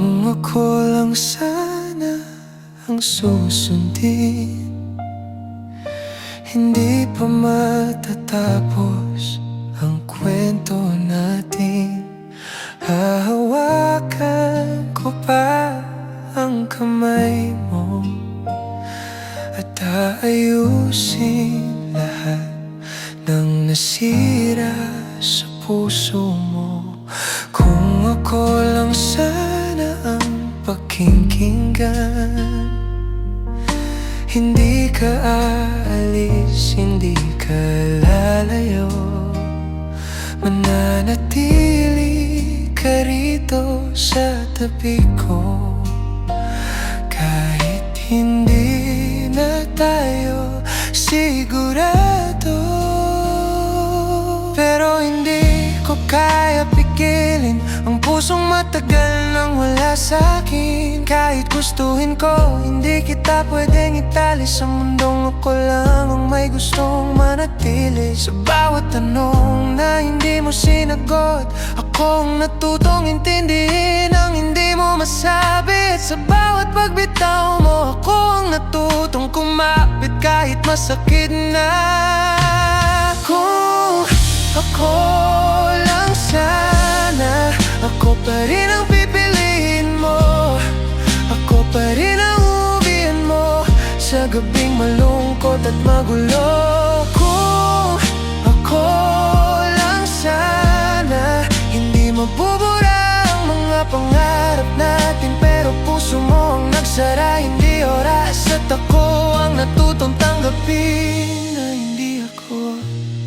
Kung ako lang sana ang susundin, hindi pa matatapos ang kwento natin. Hahawakan ko pa ang kamay mo at aayusin lahat ng nasira sa puso mo. Kung ako lang sana ang pakikinggan, hindi ka aalis, hindi ka lalayo, mananatili ka rito sa tabi ko. Kahit hindi na tayo sigurado, pero hindi ko kaya pigilin ang pusong matagal nang wala sa'kin. Kahit gustuhin ko, hindi kita pwedeng itali sa mundong ako lang ang may gustong manatili. Sa bawat tanong na hindi mo sinagot, akong natutong intindihin ang hindi mo masabi. At sa bawat pagbitaw mo, ako ang natutong kumapit kahit masakit na. Kung ako lang sana, ako pa rin ang pipiliin mo, ako pa rin ang uwian mo sa gabing malungkot at magulo. Kung ako lang sana, hindi mabubura ang mga pangarap natin, pero puso mo ang nagsara, hindi oras. At ako ang natutong tanggapin na hindi ako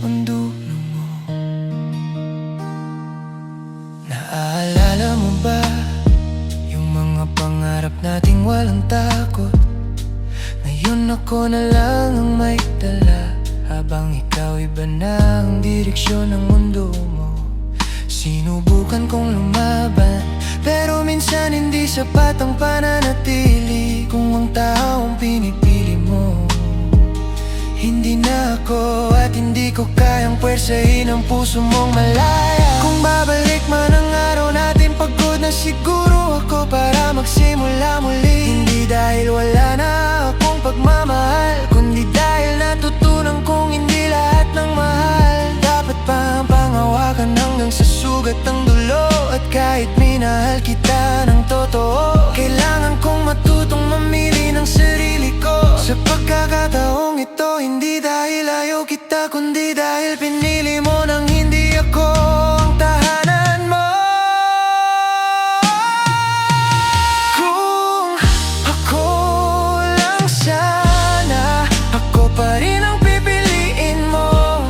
ang dulo mo. Naaalala mo ba yung mga pangarap nating walang takot? Ngayon ako na lang ang may dala, habang ikaw iba na ang direksyon ng mundo mo. Sinubukan kong lumaban, pero minsan hindi sapat ang pananatili kung ang taong pinipili mo hindi na ako, at hindi ko kayang pwersahin ang puso mong malaya. Kung babalik man ang araw natin, pagod na siguro ako para magsimula muli. Hindi dahil wala na akong pagmamahal, kundi dahil natutunan kong hindi lahat ng mahal dapat pa ang panghawakan hanggang sa sugat ng dulo. At kahit minahal kita ng totoo, kailangan kong matutong mamili ng sarili ko. Sa pagkakataong ito, hindi dahil ayaw kita, kundi dahil pinili mo nang hindi ako ang tahanan mo. Kung ako lang sana, ako pa rin ang pipiliin mo,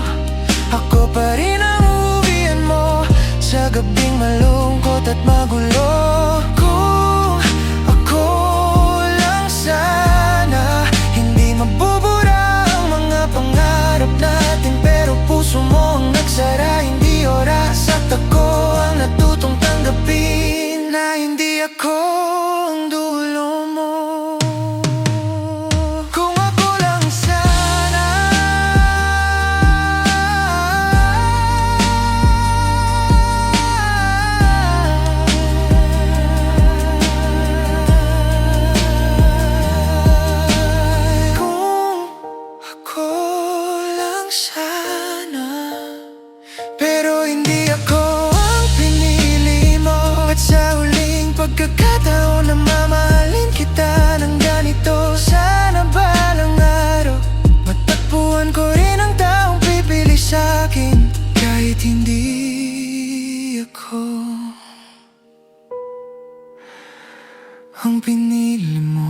ako pa rin ang uwian mo sa gabing malungkot at magulo. Kung ako lang sana, hindi mabubura ang mga pangarap natin, pero puso mo ang nagsara, hindi oras. At ako ang natutong tanggapin na hindi ako ang dulo mo. Kung ako lang sana, kung ako lang sana, pero hindi ako ang pinili mo. At sa huling pagkakataon na mamahalin kita ng ganito, sana balang araw matagpuan ko rin ang taong pipili sa'kin, kahit hindi ako ang pinili mo.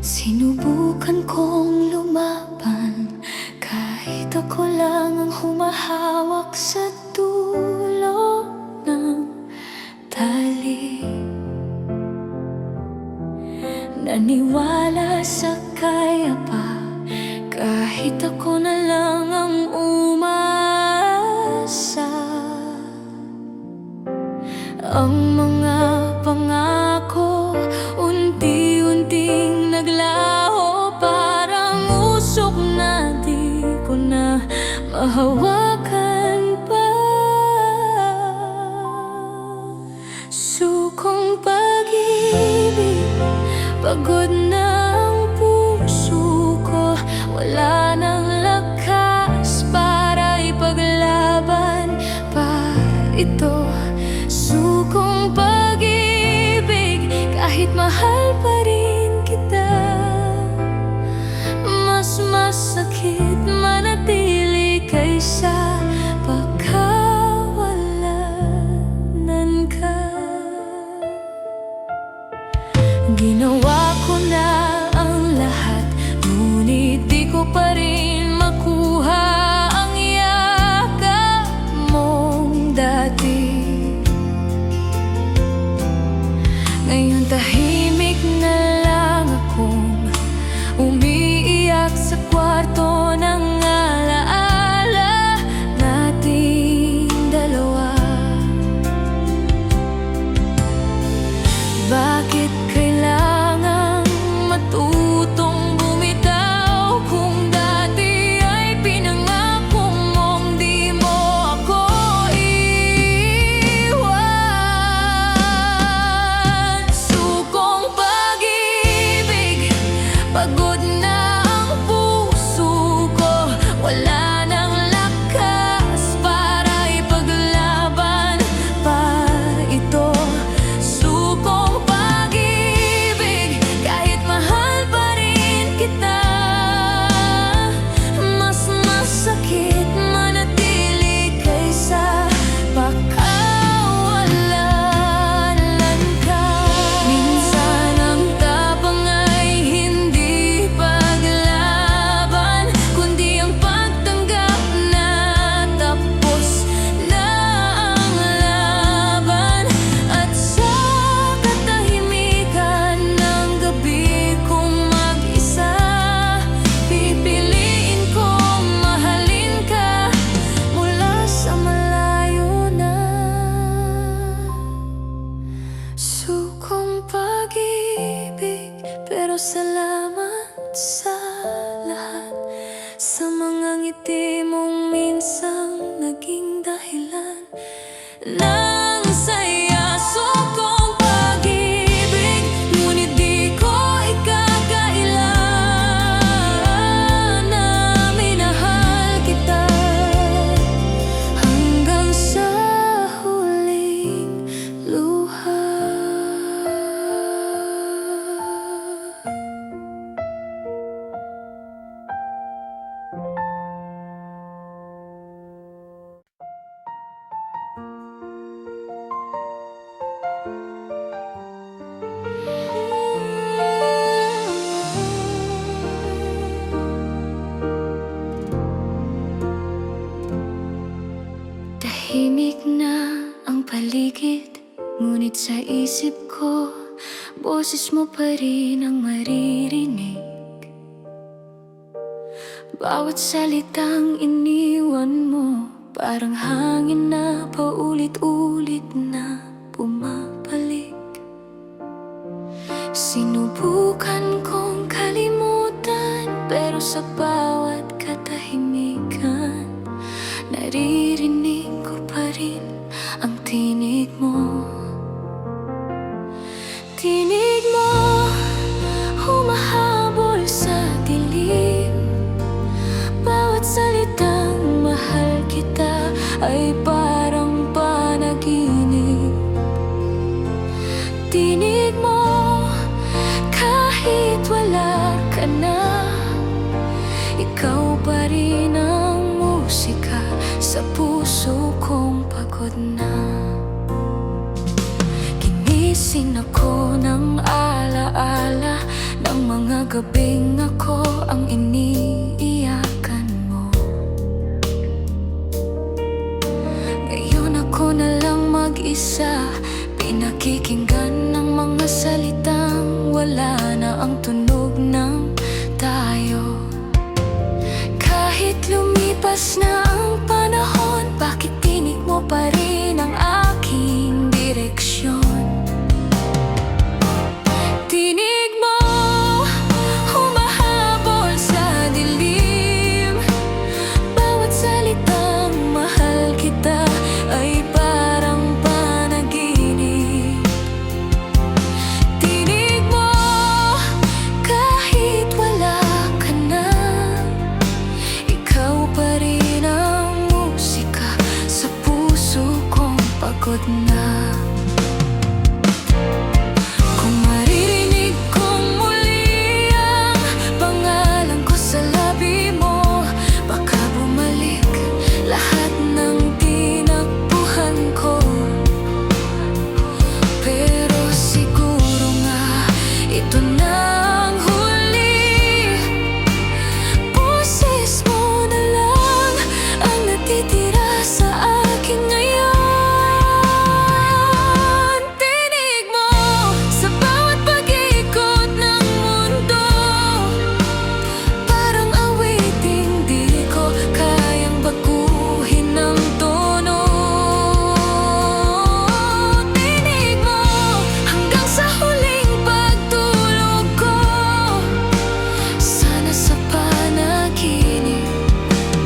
Sinubukan kong lumaban, kahit ako lang ang humahawak sa dulo ng tali. Naniwala sa kaya pa, kahit ako na lang ang umasa. Ang mga pangako unti-unting naglaho, parang usok na di ko na mahawakan pa. Sukong pag-ibig, pagod na ang puso ko, wala nang lakas para ipaglaban pa ito. Sukong pag-ibig, kahit mahal pa rin kita, mas masakit manatili kaysa pagkawalanan ka. Ginawa ko na ang lahat, ngunit di ko pa rin makuha ang yakap mong dati. Ngayon tahimik na lang akong umiiyak sa kwarto ng alaala nating dalawa. Bakit kailangang matutong bumitaw kung dati ay pinangako mong di mo ako iwan? Sukong pag-ibig, pagod na ang puso ko, wala nang lakas para ipaglaban pa ito. Sukong pag-ibig, kahit mahal pa rin kita, mas masakit manatili kaysa pagkawalanan ka. Minsan ang tapang ay hindi paglaban, kundi ang pagtanggap na tapos na ang laban. At sa katahimikan ng gabi kong mag-isa, pipiliin kong mahalin ka mula sa malayo na. Sukong pag-ibig, pero salamat sa lahat, sa mga ngiti mong minsang naging dahilan ng saya. Sukong pag-ibig, ngunit di ko ikakailan na minahal kita hanggang sa huling luha. Tahimik na ang paligid, ngunit sa isip ko, boses mo pa rin ang maririnig. Bawat salitang iniwan mo, parang hangin na paulit-ulit na bumabalik. Sinubukan kong kalimutan, pero sa bawat katahimikan, naririnig ko pa rin ang tinig mo. Tinig mo, humahabol sa dilim. Bawat salitang mahal kita ay parang panaginip. Tinig mo, kahit wala ka na, ikaw pa rin ang musika sa puso kong pagod na. Ginising ako ng alaala ng mga gabing ako ang iniiyakan mo. Ngayon ako na lang mag-isa, pinakikinggan ng mga salitang wala na ang tunog ng tayo. Kahit lumipas na ang panahon, bakit tinig mo pa rin ang aking direksyon? na. Kung maririnig kong muli ang pangalan ko sa labi mo, baka bumalik lahat ng tinakbuhan ko. Pero siguro nga ito na ang huli. Boses mo na lang ang natitira sa akin ngayon. Tinig mo sa bawat pag-ikot ng mundo, parang awiting di ko kayang baguhin ng tono. Tinig mo hanggang sa huling pagtulog ko. Sana sa panaginip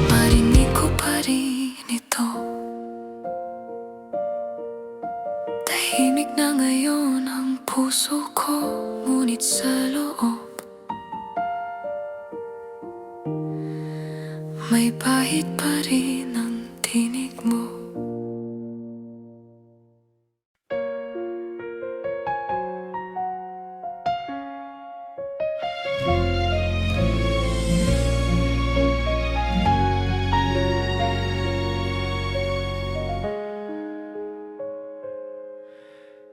marinig ko pa rin ito. Tahimik na ngayon ang puso ko, ngunit sa loob may pahit pa rin ang tinig mo.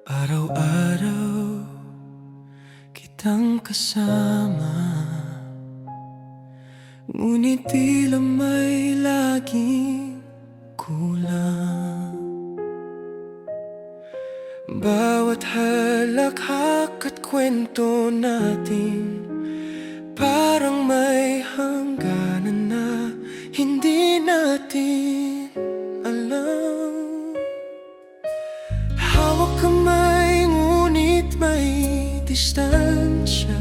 Araw-araw kitang kasama, ngunit tila may laging kulang. Bawat halakhak at kwento natin parang may hangganan na hindi natin alam. Hawak kamay ngunit may distansya.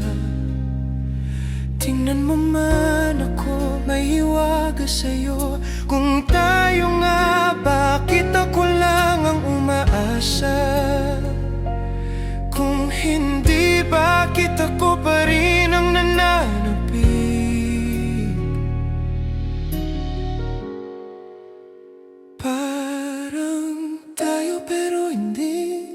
Tingnan mo man ako, may hiwaga sa'yo. Kung tayo nga, bakit ako lang ang umaasa? Kung hindi, bakit ako pa rin ang nananapig? Parang tayo pero hindi,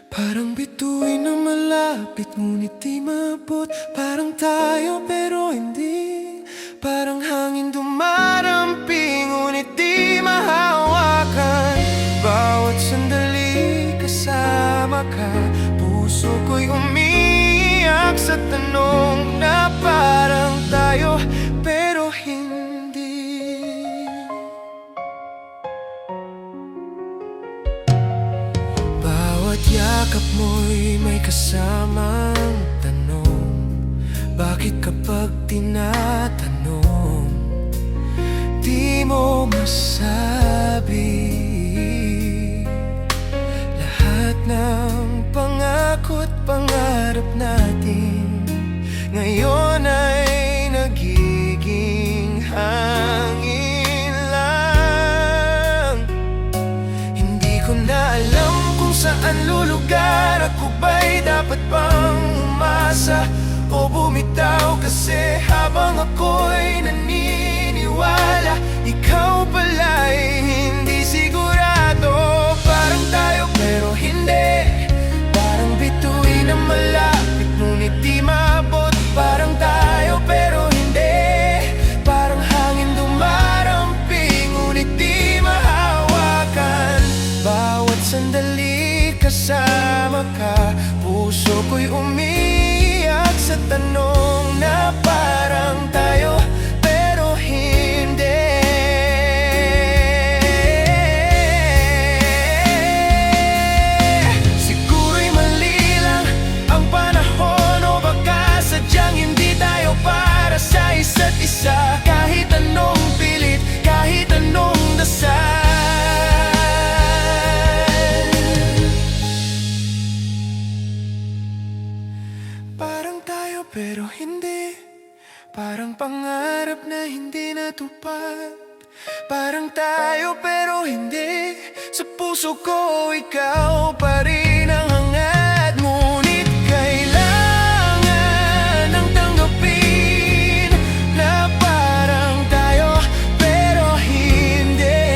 parang bituin na malapit ngunit di mabot. Parang tayo pero hindi, parang hangin dumaramping ngunit di mahawakan. Bawat sandali kasama ka, puso ko'y umiiyak sa tanong na parang tayo pero hindi. Bawat yakap mo'y may kasamang tanong. Bakit kapag tinatanong, di mo masabi lahat ng pangako't pangarap natin ngayon ay nagiging hangin lang. Hindi ko na alam kung saan lulugar. Ako ba'y dapat bang umasa o bumitaw? Kasi habang ako'y naniniwala, ikaw pala'y hindi sigurado. Parang tayo pero hindi, parang bituin na malapit ngunit di maabot. Parang tayo pero hindi, parang hangin dumaramping ngunit di mahawakan. Bawat sandali kasama ka, puso ko'y umiiyak sa tanong na parang tayo pero hindi. Siguro'y mali lang ang panahon o baka sadyang hindi tayo para sa isa't isa. Kahit anong pilit, kahit anong dasal, parang tayo pero hindi, parang pangarap na hindi natupad. Parang tayo pero hindi, sa puso ko ikaw pa rin ang hangad. Ngunit kailangan ng tanggapin na parang tayo pero hindi.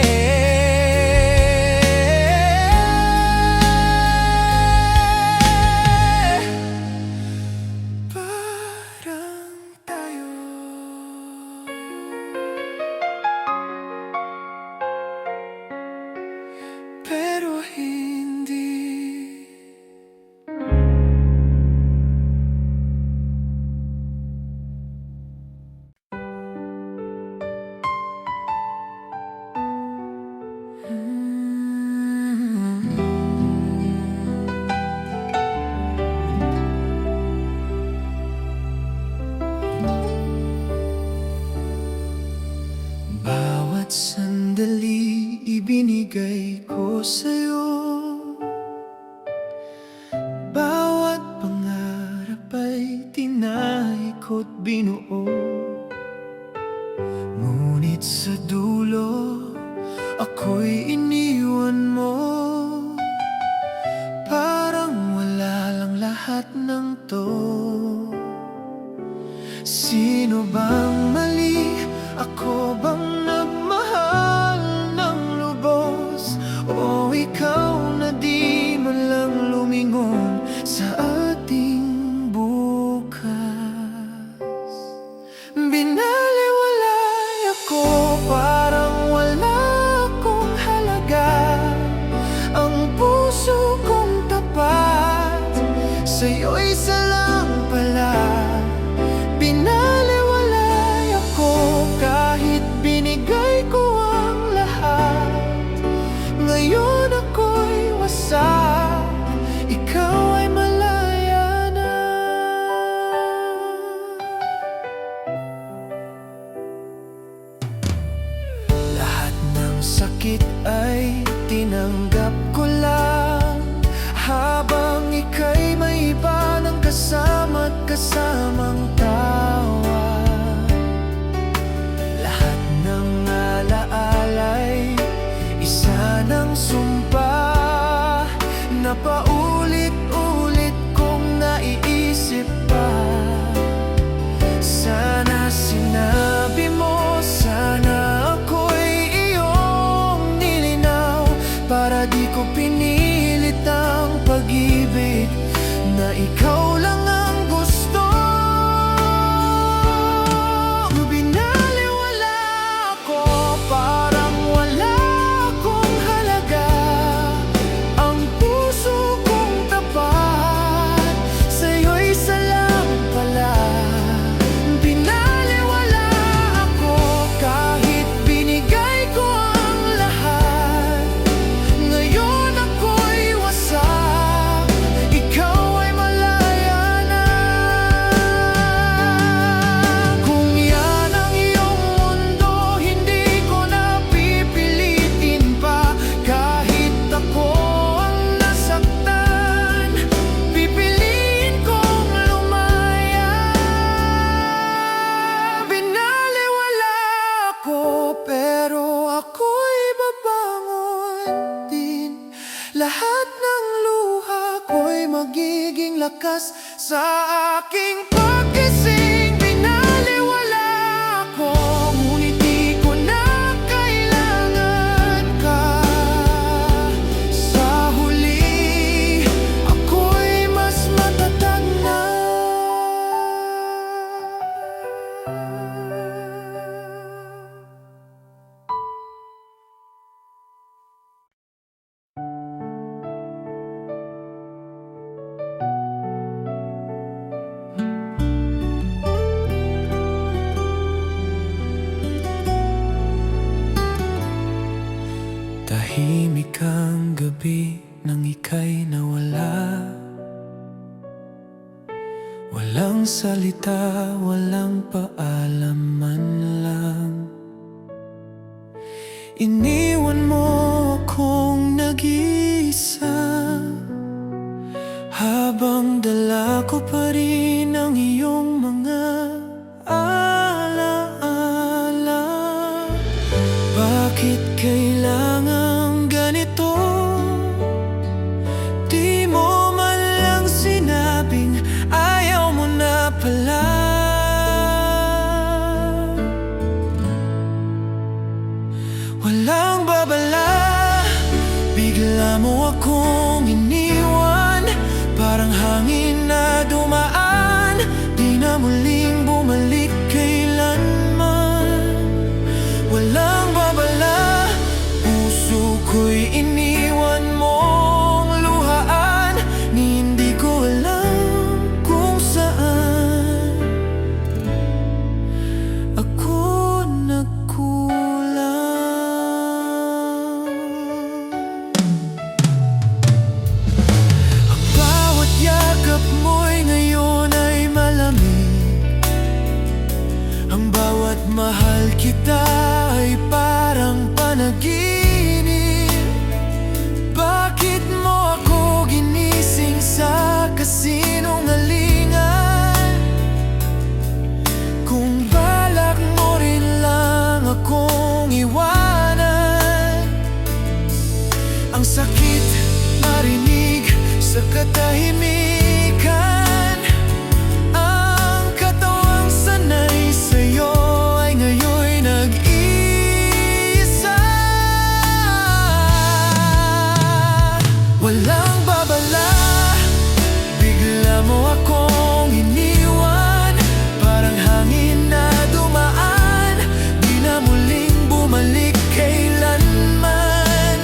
sa'yo'y isa lang pala. Binaliwalay ako kahit binigay ko ang lahat. Ngayon ako'y wasak, ikaw ay malaya na. Lahat ng sakit ay tinanggap ko lang, habang ika'y may iba ng kasama't kasamang tawa. Lahat ng alaala'y isa ng sumpa na paulit-ulit kong naiisip pa. Sana sinabi mo, sana ako'y iyong nilinaw, para di ko pinilit ang pag-ibig na ikaw lang ang gusto. Binaliwala ako, parang wala akong halaga. Ang puso kong tapat, sa'yo'y isa lang pala. Binaliwala ako kahit binigay ko ang lahat. Ngayon ako'y wasak, ikaw ay malaya na. Kung yan ang iyong mundo, hindi ko na pipilitin pa. Kahit ako ang nasaktan, pipiliin kong lumaya. Binaliwala ako, pero ako'y babangon din. Lahat ng luha ko'y magiging lakas sa aking pagkising. Binaliwala ako, ngunit di ko na kailangan ka. Sa huli, ako'y mas matatag na. Tahimik ang gabi nang ika'y nawala. Walang salita, walang paalam man lang. Iniwan mo akong nag-iisa, habang dala ko pa rin ang iyong mga alaala. Bakit kailangang ganito? Di mo man lang sinabing ayaw mo na pala. Walang babala, bigla mo akong iniwan, parang hangin na dumaan, di na muling bumalik kailanman. Walang babala, puso ko'y iniwan mong luhaan, ni hindi ko alam kung saan ako nagkulang. Ang bawat yakap mo'y ngayon ay malamig. Ang bawat mahal kita ay parang panaginip. Bakit mo ako ginising sa kasinungalingan? Kung balak mo rin lang akong iwanan. Ang sakit marinig sa katahimikan. Ang katawang sanay sa'yo ay ngayon'y nag-iisa. Walang babala, bigla mo akong iniwan, parang hangin na dumaan, di na muling bumalik kailanman.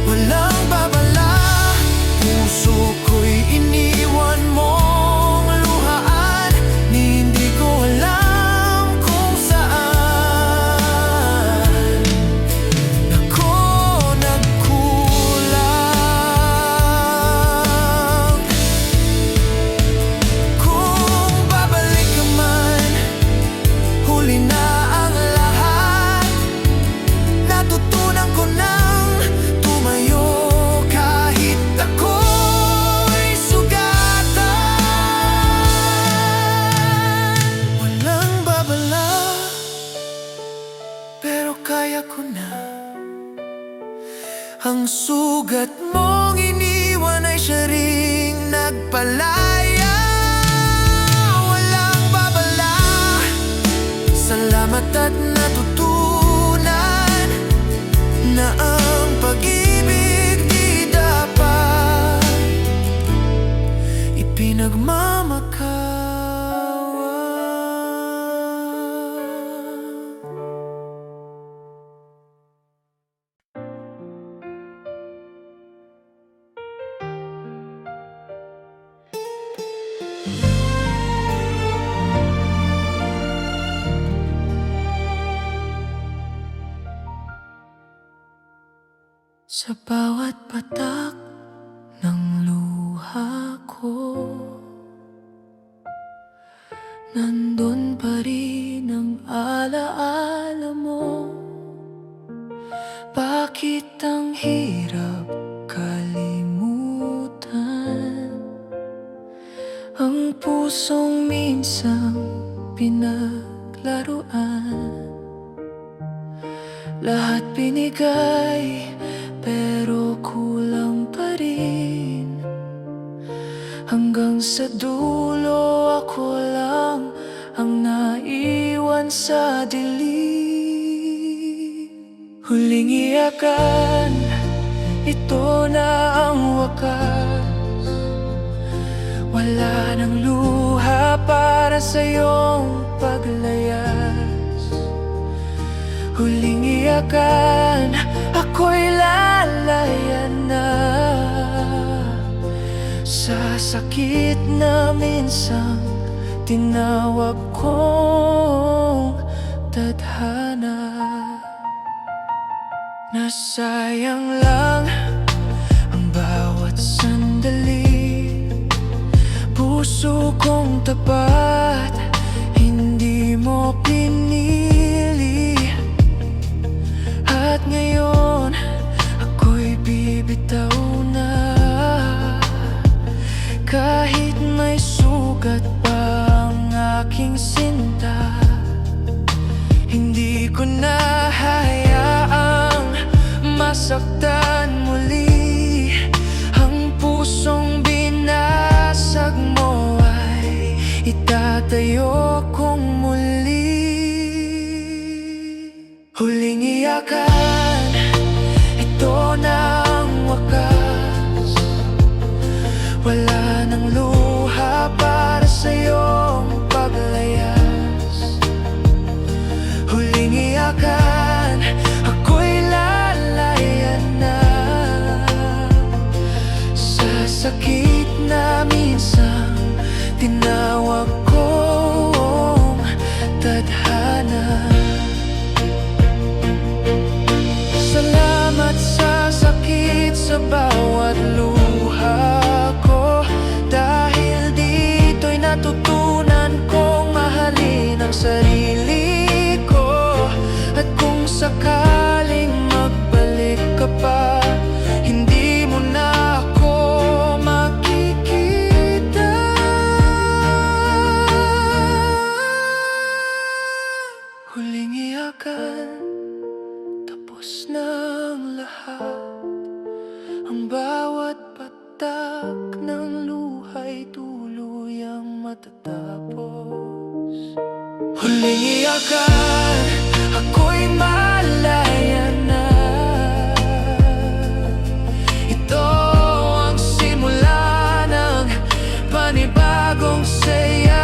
Walang babala, puso ko'y iniwan palaya, walang babala. Salamat at natutunan na ang pag-ibig di dapat ipinagmamakawan. Sa bawat patak ng luha ko, nandun pa rin ang alaala mo. Bakit ang hirap kalimutan ang pusong minsang pinaglaruan? Lahat binigay pero kulang pa rin. Hanggang sa dulo ako lang ang naiwan sa dilim. Huling iyakan, ito na ang wakas. Wala nang luha para sa iyong paglayas. Huling iyakan, ako'y lalayan na sa sakit na minsang tinawag kong tadhana. Nasayang lang ang bawat sandali, puso kong tapat, hindi mo pinili. At ngayon, ako'y bibitaw na. Kahit may sugat pa ang aking sinta, hindi ko na hayaang masaktan muli. Ang pusong binasag mo ay itatayo kong muli. Huling iyakan, ito na ang wakas. Wala nang luha para sa iyong paglayas. Huling iyakan, ako'y lalayan na sa sakit na minsang tinawag kong tadhana. Salamat sa sakit, sa bawat luha ko. Dahil dito'y natutunan kong mahalin ang sarili ko. At kung sakaling magbalik ka pa, hindi mo na ako makikita. Huling iyakan, tapos na ang lahat. Ang bawat patak ng luha'y tuluyang matatapos. Huling iyakan, ako'y malaya na. Ito ang simula ng panibagong saya.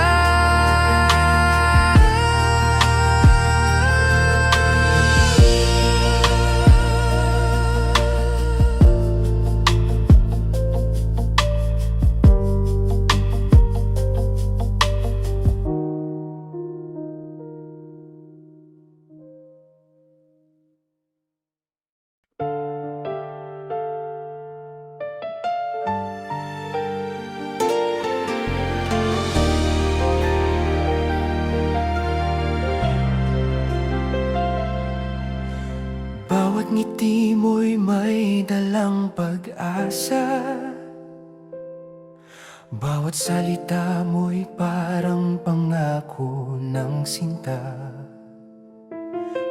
Bawat ngiti mo'y may dalang pag-asa. Bawat salita mo'y parang pangako ng sinta.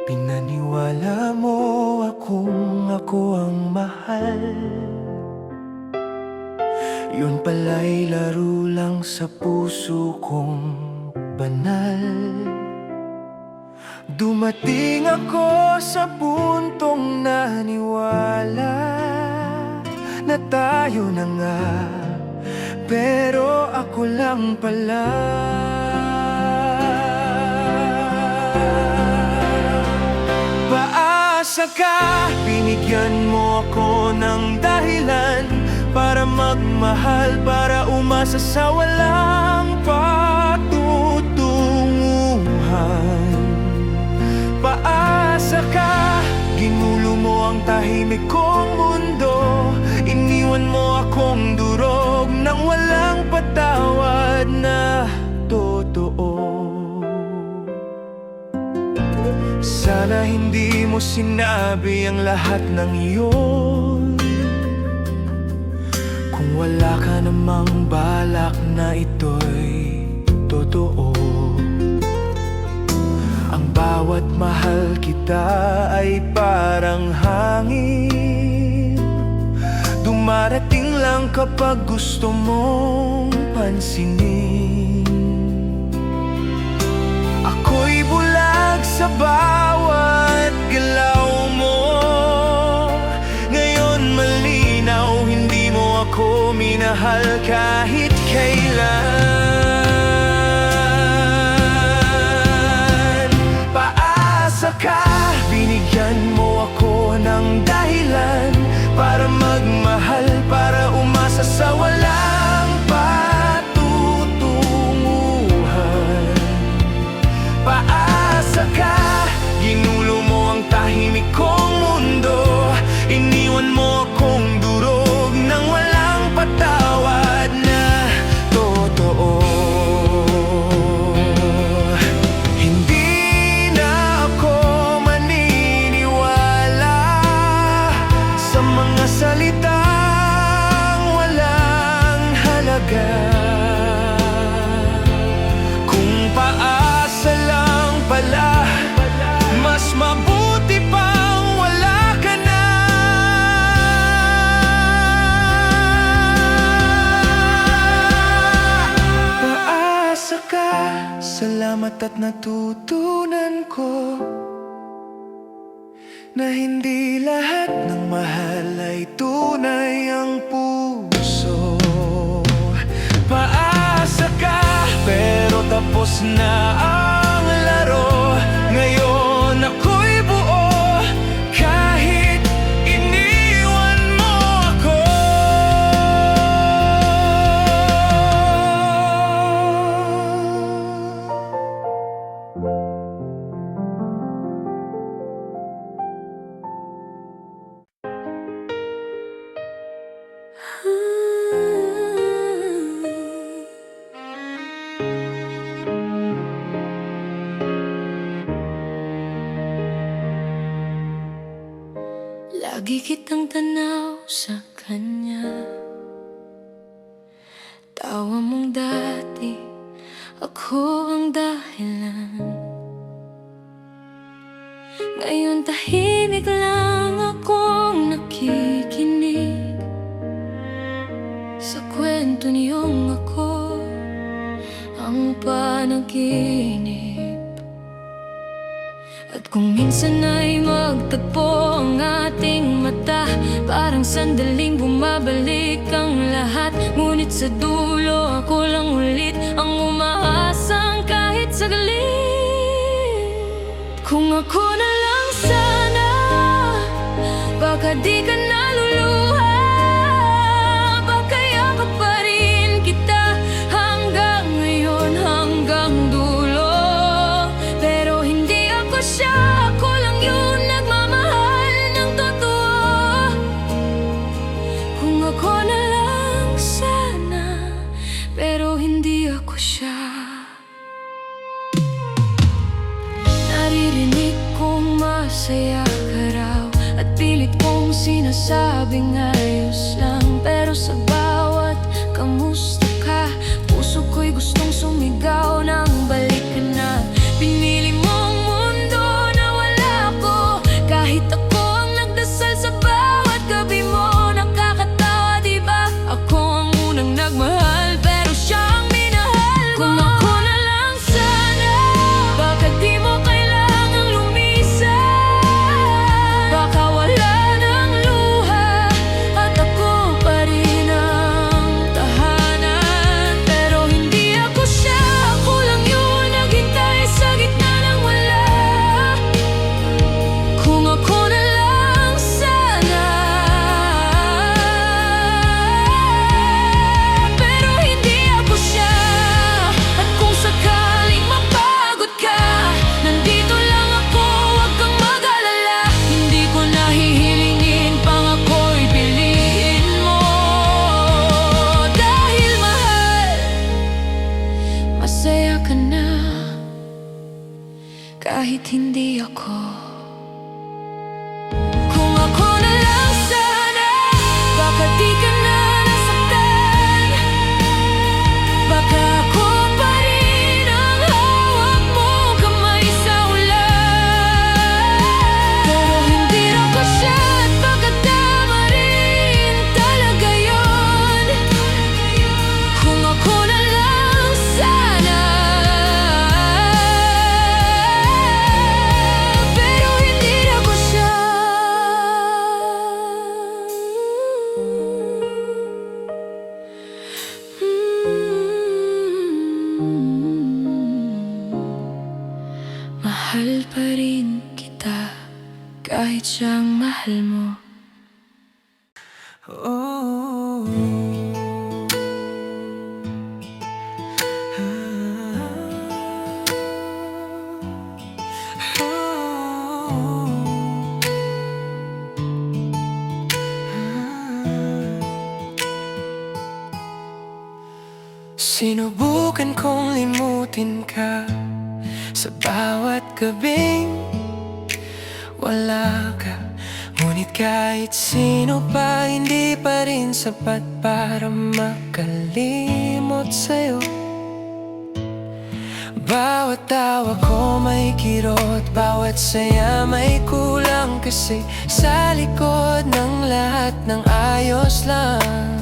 Pinaniwala mo akong ako ang mahal. Yun pala'y laro lang sa puso kong banal. Dumating ako sa puntong naniwala na tayo na nga, pero ako lang pala. Paasa ka, binigyan mo ako ng dahilan para magmahal, para umasa sa walang patutunguhan. Paasa ka, ginulo mo ang tahimik kong mundo. Iniwan mo akong durog ng walang patawad na totoo. Sana hindi mo sinabi ang lahat ng iyon, kung wala ka namang balak na ito'y totoo. Ang bawat mahal kita ay parang hangin, dumarating lang kapag gusto mong pansinin. Ako'y bulag sa bawat galaw mo. Ngayon malinaw, hindi mo ako minahal kahit kailan. Paasa ka, binigyan mo ako ng dahilan para magmahal, para umasa sa walang patutunguhan. Paasa ka, ginulo mo ang tahimik kong mundo. Iniwan mo akong durog ng walang patawad na totoo. Hindi na ako maniniwala sa mga salitang walang halaga. Kung paasa lang pala, mas mabuti pang wala ka na. Paasa ka, salamat at natutunan ko na hindi lahat ng mahal ay tunay ang puso. Paasa ka, pero tapos na ang laro. Ngayon ako'y buo, kahit iniwan mo ako. Lagi kitang tanaw sa kanya, tawa mong dati, ako ang dahilan. Ngayon tahimik lang akong nakikinig sa kwento niyong ako ang panaginip. At kung minsan ay magtagpo ang ating mata, parang sandaling bumabalik ang lahat. Ngunit sa dulo ako lang ulit ang umaasang kahit saglit. Kung ako na lang sana, baka di ka naluluha, baka yakap pa rin kita hanggang ngayon, hanggang dulo. Pero hindi ako siya, ako lang yun nagmamahal ng totoo. Kung ako na lang sana, pero hindi ako siya. Naririnig kong masaya ka raw, at pilit kong sinasabing ayos lang. Pero sa bawat kamusta ka, puso ko'y gustong sumigaw ng balik ka na. Pinili mong mundo na wala ako, kahit ako ang nagdasal sa bawat gabi mo. Nakakatawa diba? Ako ang unang kahit siyang mahal mo. Oh. Sinubukan kong limutin ka sa bawat gabing wala ka. Ngunit kahit sino pa, hindi pa rin sapat para makalimot sa'yo. Bawat tawa ko may kirot, bawat saya may kulang. Kasi sa likod ng lahat ng ayos lang,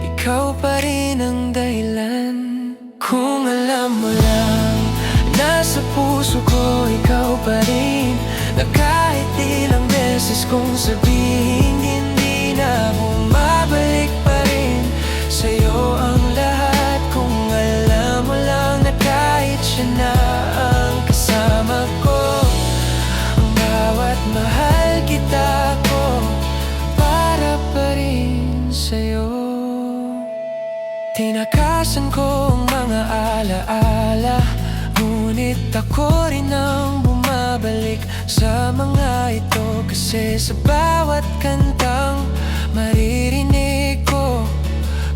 ikaw pa rin ang dahilan. Kung alam mo lang, nasa puso ko ikaw pa rin. Na kahit ilang beses kong sabihin, hindi na bumabalik pa rin sa'yo ang lahat. Kung alam mo lang na kahit siya na ang kasama ko, ang bawat mahal kita ko para pa rin sa'yo. Tinakasan ko ang mga alaala, ngunit ako rin ang bumabalik sa mga ito. Kasi sa bawat kantang maririnig ko,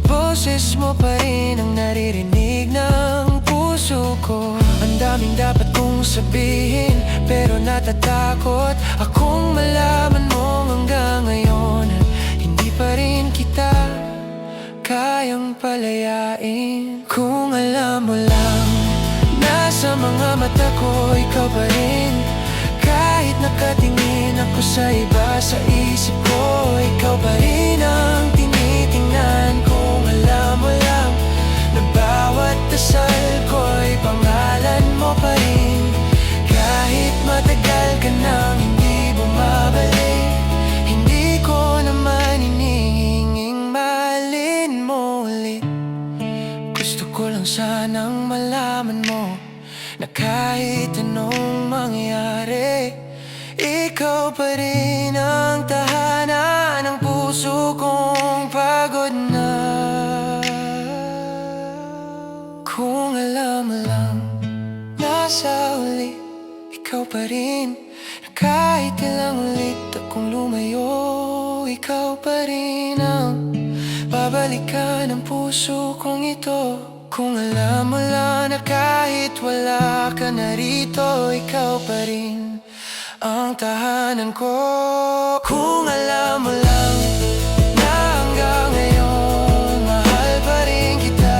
boses mo pa rin ang naririnig ng puso ko. Ang daming dapat kong sabihin, pero natatakot akong malaman mo hanggang ngayon. Hindi pa rin kita kayang palayain. Kung alam mo lang, nasa mga mata ko ikaw pa rin. Kahit nakatingin ako sa iba, sa isip ko ikaw pa rin ang tinitingnan. Kung alam mo lang, na bawat dasal ko'y pangalan mo pa rin. Kahit matagal ka nang hindi bumabalik, hindi ko naman hinihinging mahalin mo ulit. Gusto ko lang sanang malaman mo na kahit anong mangyari, ikaw pa rin ang tahanan ng puso kong pagod na. Kung alam mo lang, nasa uli, ikaw pa rin. Na kahit ilang ulit akong lumayo, ikaw pa rin ang babalikan ng puso kong ito. Kung alam mo lang na kahit wala ka na rito, ikaw pa rin ang tahanan ko. Kung alam mo lang na hanggang ngayon mahal pa rin kita.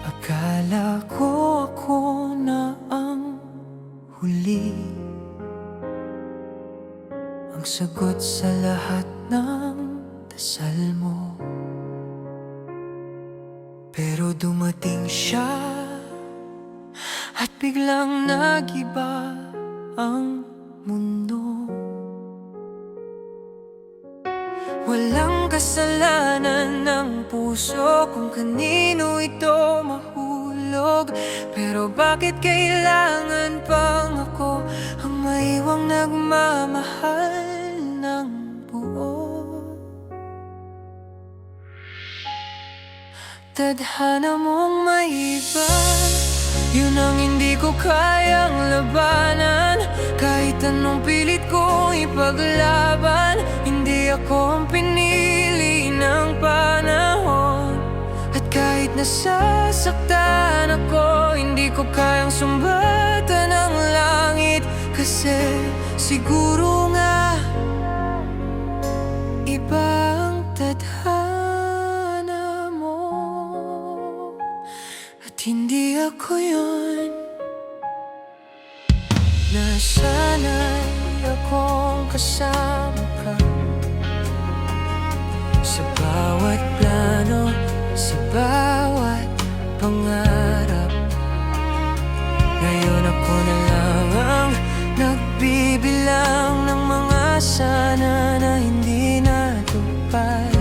Akala ko ako na ang huli, ang sagot sa lahat ng dasal mo. Pero dumating siya at biglang nagiba ang mundo. Walang kasalanan ng puso kung kanino ito mahulog. Pero bakit kailangan pang ako ang maiwang nagmamahal ng buo? Tadhana mong may iba, yun ang hindi ko kayang labanan. Kahit anong pilit kong ipaglaban, hindi ako ang pinili ng panahon. At kahit nasasaktan ako, hindi ko kayang sumbatan ang langit. Kasi siguro nga iba ang tadhana mo, at hindi ako yun. Na sana kasama ka. Sa bawat plano, sa bawat pangarap. Ngayon ako na lang ang nagbibilang ng mga sana na hindi natupad.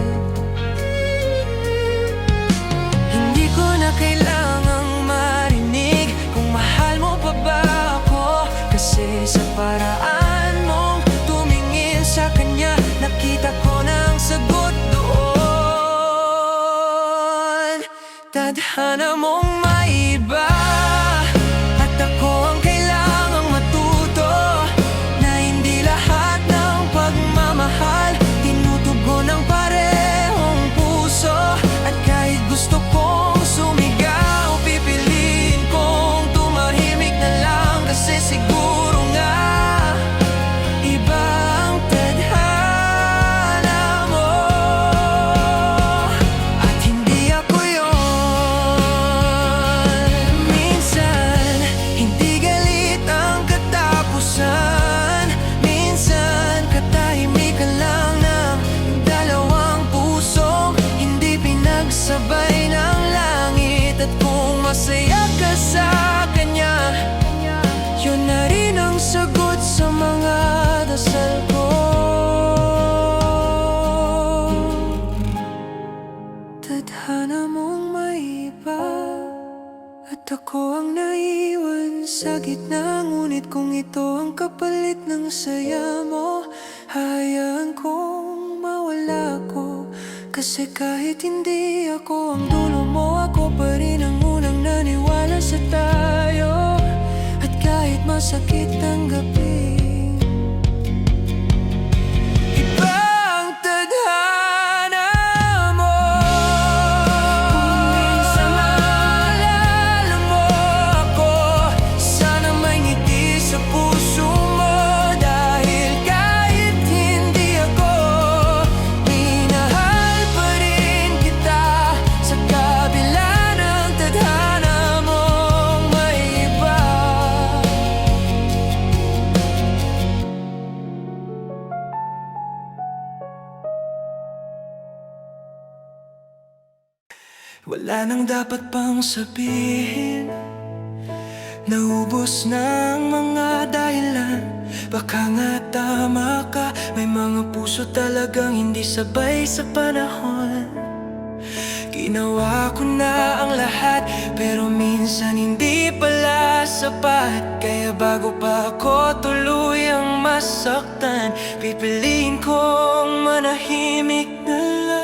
Hindi ko na kailangang marinig kung mahal mo pa ba ako, kasi sa paraan mong tumingin sa kanya, nakita ko ng sagot doon. Tadhana mong maiba, at ako ang kailangang matuto na hindi lahat ng pagmamahal tinutugon ng parehong puso. At kahit gusto kong sumigaw, pipiliin kong tumahimik na lang, kasi siguro nga iba ang tadhana mo. At hindi ako yun. Minsan, hindi galit ang katapusan. Minsan, katahimikan lang ng dalawang pusong hindi pinagsabay ng langit. At kung masaya ka sa kanya, yun na rin ang sagot sa mga dasal ko. Tadhana mong maiba, at ako ang naiwan sa gitna. Ngunit kung ito ang kapalit ng saya mo, hayaan kong mawala ko. Kasi kahit hindi ako ang dulo mo, ako pa rin ang unang naniwala sa tayo. At kahit masakit ang gabi, iba ang tadhana mo. Kung minsan maalala mo ako, sana may ngiti sa puso mo. Dahil kahit hindi ako, minahal pa rin kita sa kabila ng tadhana mong maiba. Wala nang dapat pang sabihin, naubos na ang mga dahilan. Baka nga tama ka, may mga puso talagang hindi sabay sa panahon. Ginawa ko na ang lahat, pero minsan hindi pala sapat. Kaya bago pa ako tuluyang masaktan, pipiliin kong manahimik na lang.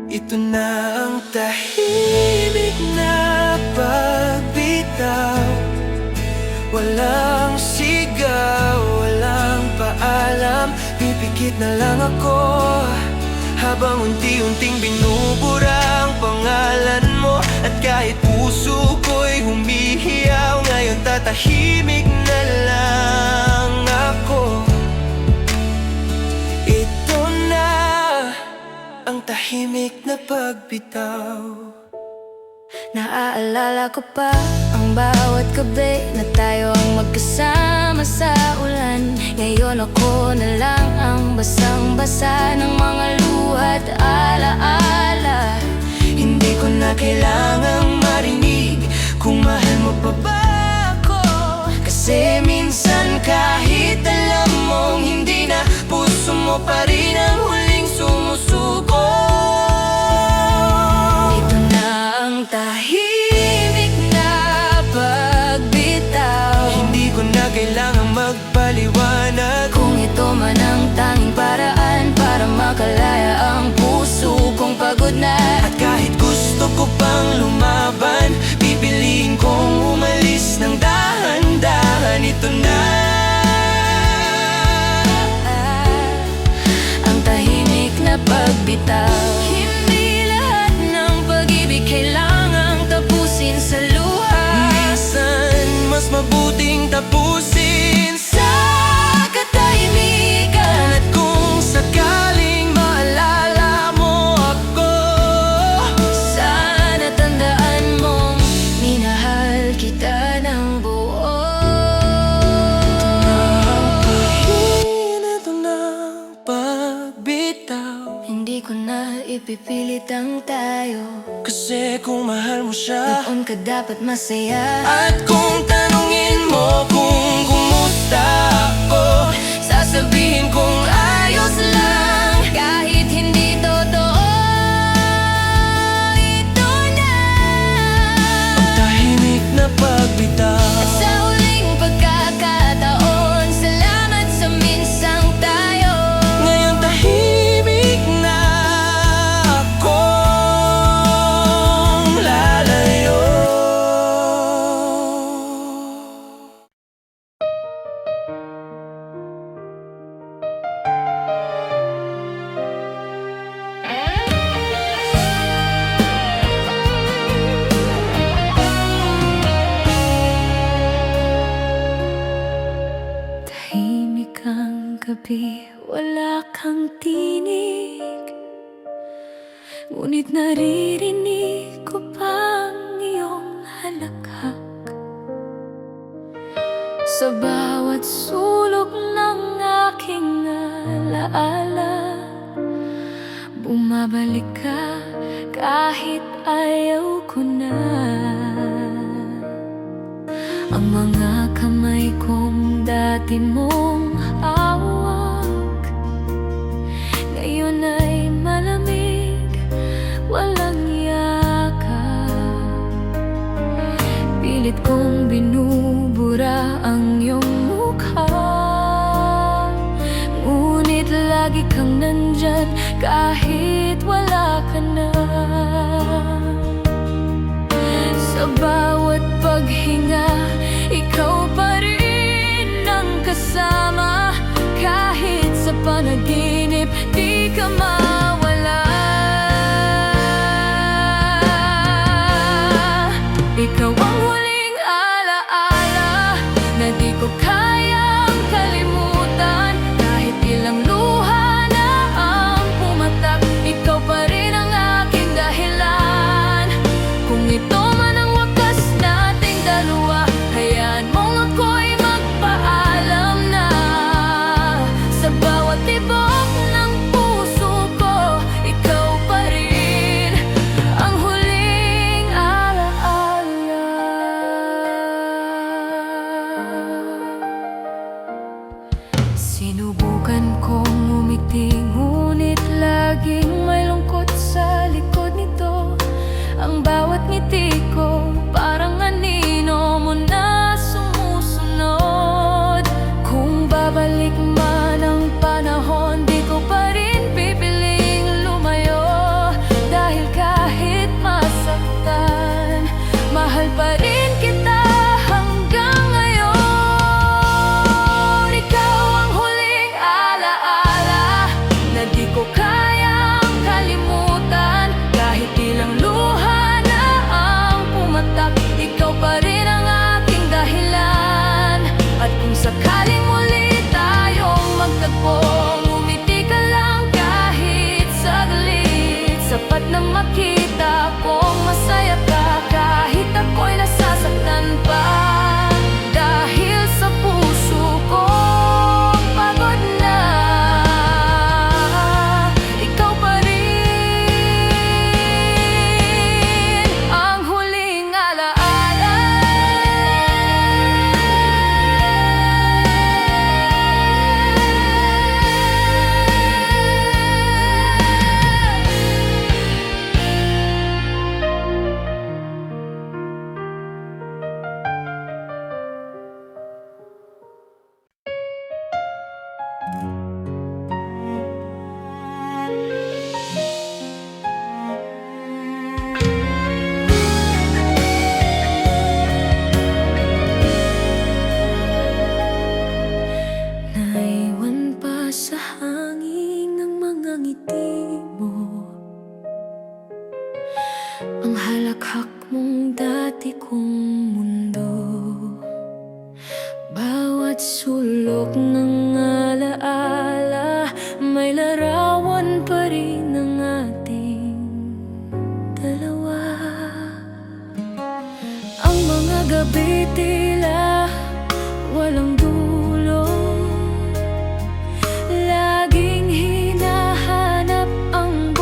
Ito na ang tahimik na pagbitaw. Walang sigaw, walang paalam. Pipikit na lang ako habang unti-unting binubura ang pangalan mo. At kahit puso ko'y humihiyaw, ngayon tatahimik na lang ako. Ito na ang tahimik na pagbitaw. Naaalala ko pa ang bawat gabi na tayo ang magkasama sa ulan. Ngayon ako na lang ang basang-basa ng mga luha at alaala. Hindi ko na kailangang marinig kung mahal mo pa ba ako, kasi minsan kahit alam mong hindi na, puso mo pa rin ang huling sumusuko. Ito na ang tahimik na pagbitaw. Hindi ko na kailangang magpaliwanag Kung ito man ang tanging paraan para makalaya ang puso kong pagod na. at kahit gusto ko pang lumaban, pipiliin kong umalis ng dahan-dahan. Ito na Ang tahimik na pagbitaw. Hindi lahat ng pag-ibig kailangang tapusin sa luha. minsan mas mabuting tapusin sa Katahimikan. at kung sakaling maalala mo ako, Sana tandaan mong minahal kita ng buo. ang ko na ipipilit ang tayo. Kasi kung mahal mo siya, Noon ka dapat masaya. at kung tanungin mo kung kumusta ako, sasabihin kong ayos lang. Kahit hindi totoo, ito na Ang tahimik na pagbitaw. At sa huling pagkakataon, salamat sa minsang tayo. Ngayon tahimik na akong lalayo. Tahimik ang gabi, wala kang tinig, ngunit naririnig ko pang iyong halakhak. Sa bawat sulok ng aking alaala, bumabalik ka kahit ayaw ko na. Ang mga kamay kong dati mong hawak, ngayon ay malamig, walang yakap. Pilit kong binubura ang iyong mukha, ngunit lagi kang nandyan kahit wala ka na. Sa bawat paghinga, ikaw pa rin ang kasama. Kahit sa panaginip, di ka mawala. Ikaw ang huling alaala na di ko kayang kalimutan. Kahit ilang luha na ang pumatak, ikaw pa rin ang aking dahilan. Kung ito man ang wakas nating dalawa, hayaan mong ako'y magpaalam na. Sa bawat tibok ng puso ko, ikaw pa rin ang huling alaala. Sinubukan kong umiti, ngunit laging may lungkot sa likod nito. Ang bawat ngiti ko parang anino mo na sumusunod. Kung babalik man ang panahon, di ko pa rin pipiling lumayo. Dahil kahit masaktan, mahal pa rin kita hanggang ngayon. Ikaw ang huling alaala na di ko kayang kalimutan. Kahit ilang luha na ang pumatak, ikaw pa rin ang aking dahilan. At kung sakaling muli tayong magtagpo, ngumiti ka lang kahit saglit. Sapat na makita kong masaya ka kahit ako'y nasasaktan pa. Dahil sa puso kong pagod na, ikaw pa rin ang huling alaala. Naiwan pa sa hangin ng mga ngiti mo, ang halakhak mong dati kong mundo. Bawat sulok ng alaala, may larawan pa rin ng ating dalawa. Ang mga gabi tila walang dulo, laging hinahanap ang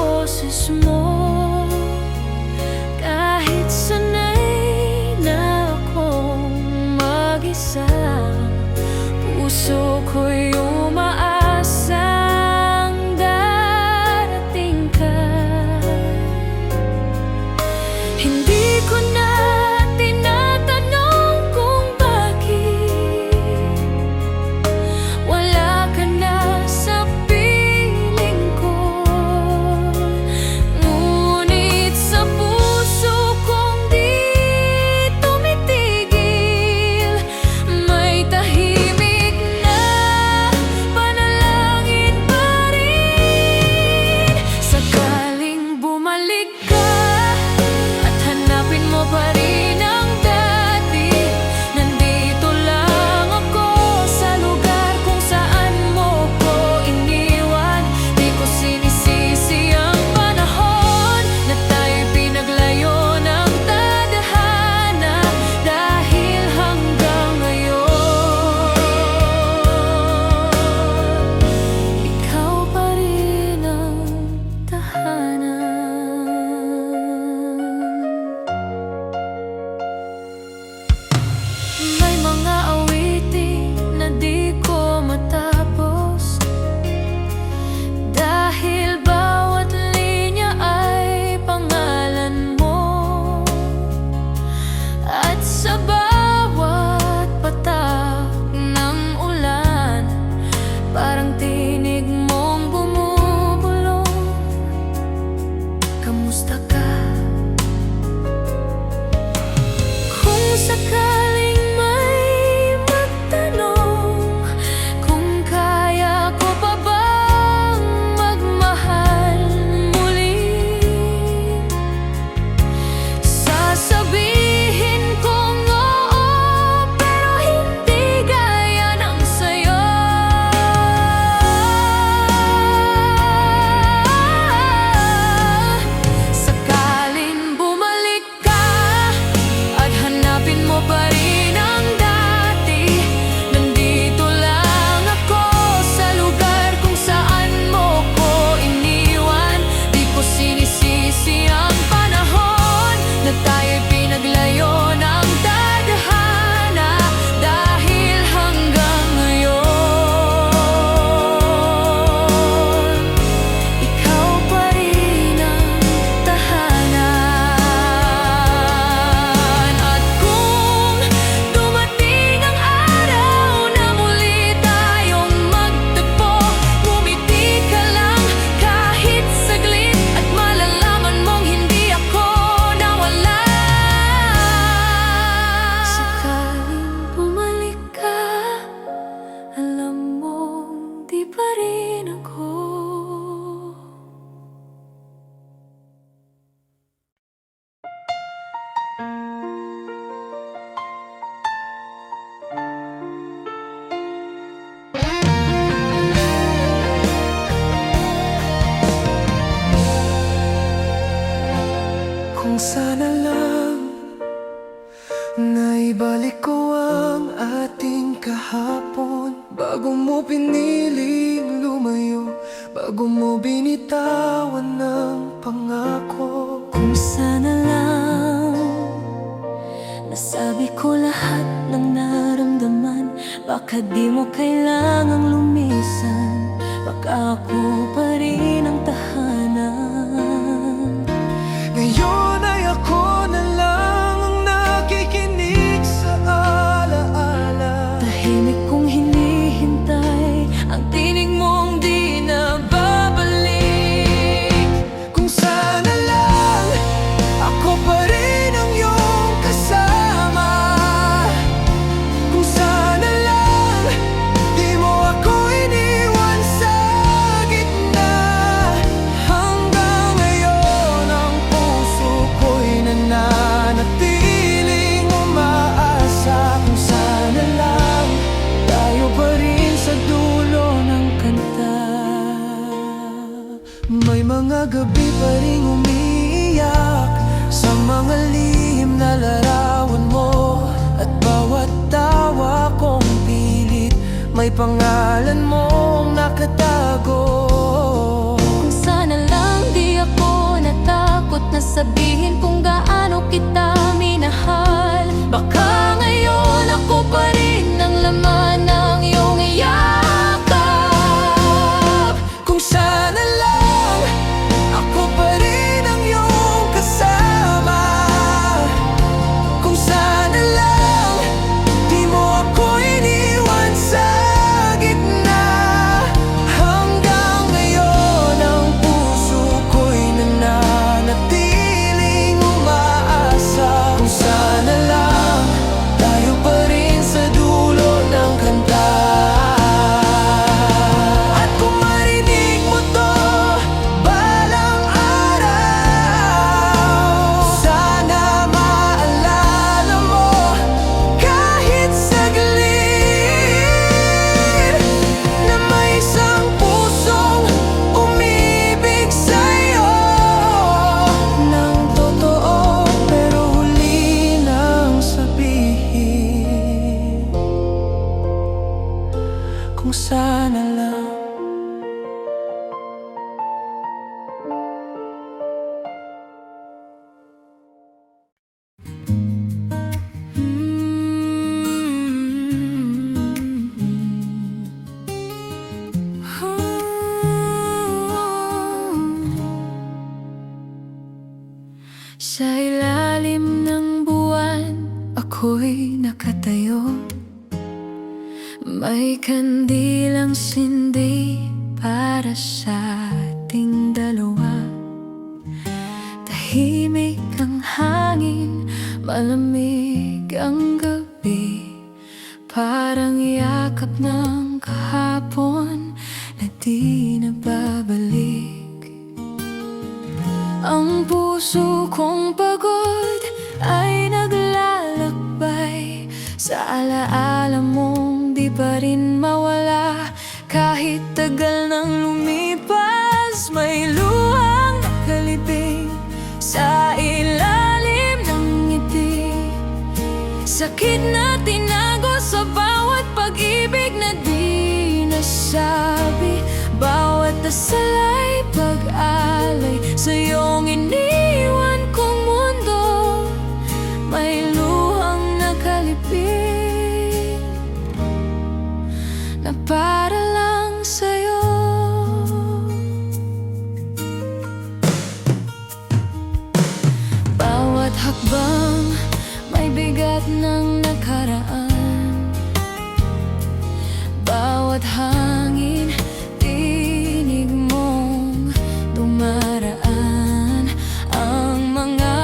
tahanan. May mga awitin na di ko matapos, dahil bawat linya ay pangalan mo. At sa bawat patak ng ulan, parang tinig mong bumubulong. Kamusta ka? Kung sakaling may magtanong, kung kaya ko pa bang magmahal muli, sasabihin kong oo, pero hindi gaya ng sayo. Sakaling bumalik ka at hanapin mo pa rin ang dati, nandito lang ako sa lugar kung saan mo ko iniwan. Di ko sinisisi ang panahon na tayo'y pinaglayo ng tadhana, dahil hanggang ngayon ikaw pa rin ang tahanan. At kung dumating ang araw na muli tayong magtagpo, ngumiti ka lang kahit saglit, at malalaman mong hindi ako nawala. Sakaling bumalik ka, alam mong di pa rin ako. Kung sana lang naibalik ko ang ating kahapon, bago mo piniling lumayo, bago mo binitawan ng pangako. Kung sana lang nasabi ko lahat ng naramdaman, baka di mo kailangang lumisan, baka ako pa rin ang tahanan. Ngayon ay ako na lang ang nakikinig sa alaala. Tahimik kong hinihintay ang tinig mong di na babalik. Kung sana lang ako pa rin ang iyong kasama. Kung sana lang di mo ako iniwan sa gitna. Hanggang ngayon ang puso ko'y nananatiling umaasa. Kung sana lang Tayo pa rin sa dulo ng kanta. may mga gabi pa rin umiiyak sa mga lihim na larawan mo. At bawat tawa kong pilit, may pangalan mong nakatago. Kung sana lang di ako natakot na sabihin kung gaano kita minahal, baka ngayon ako pa rin ang laman ng iyong yakap. Kung sana lang ako pa rin ang iyong kasama. Kung sana lang di mo ako iniwan sa gitna. Hanggang Sa ilalim ng buwan, ako'y nakatayo. May kandilang sindi para sa ating dalawa. Tahimik ang hangin, malamig ang gabi. Parang yakap ng kahapon na di nababalik. Ang puso kong pagod ay naglalakbay sa alaala mong di pa rin mawala. Kahit tagal nang lumipas, may luhang nakalibing sa ilalim ng ngiti. Sakit na tinago sa bawat pag-ibig na di nasabi. Bawat dasal ay pag-alay sa iyong iniwan kong mundo. May luhang nakalibing na para lang sa'yo. Bawat hakbang may bigat ng nakaraan. Bawat hangin, tinig mong dumaraan. Ang mga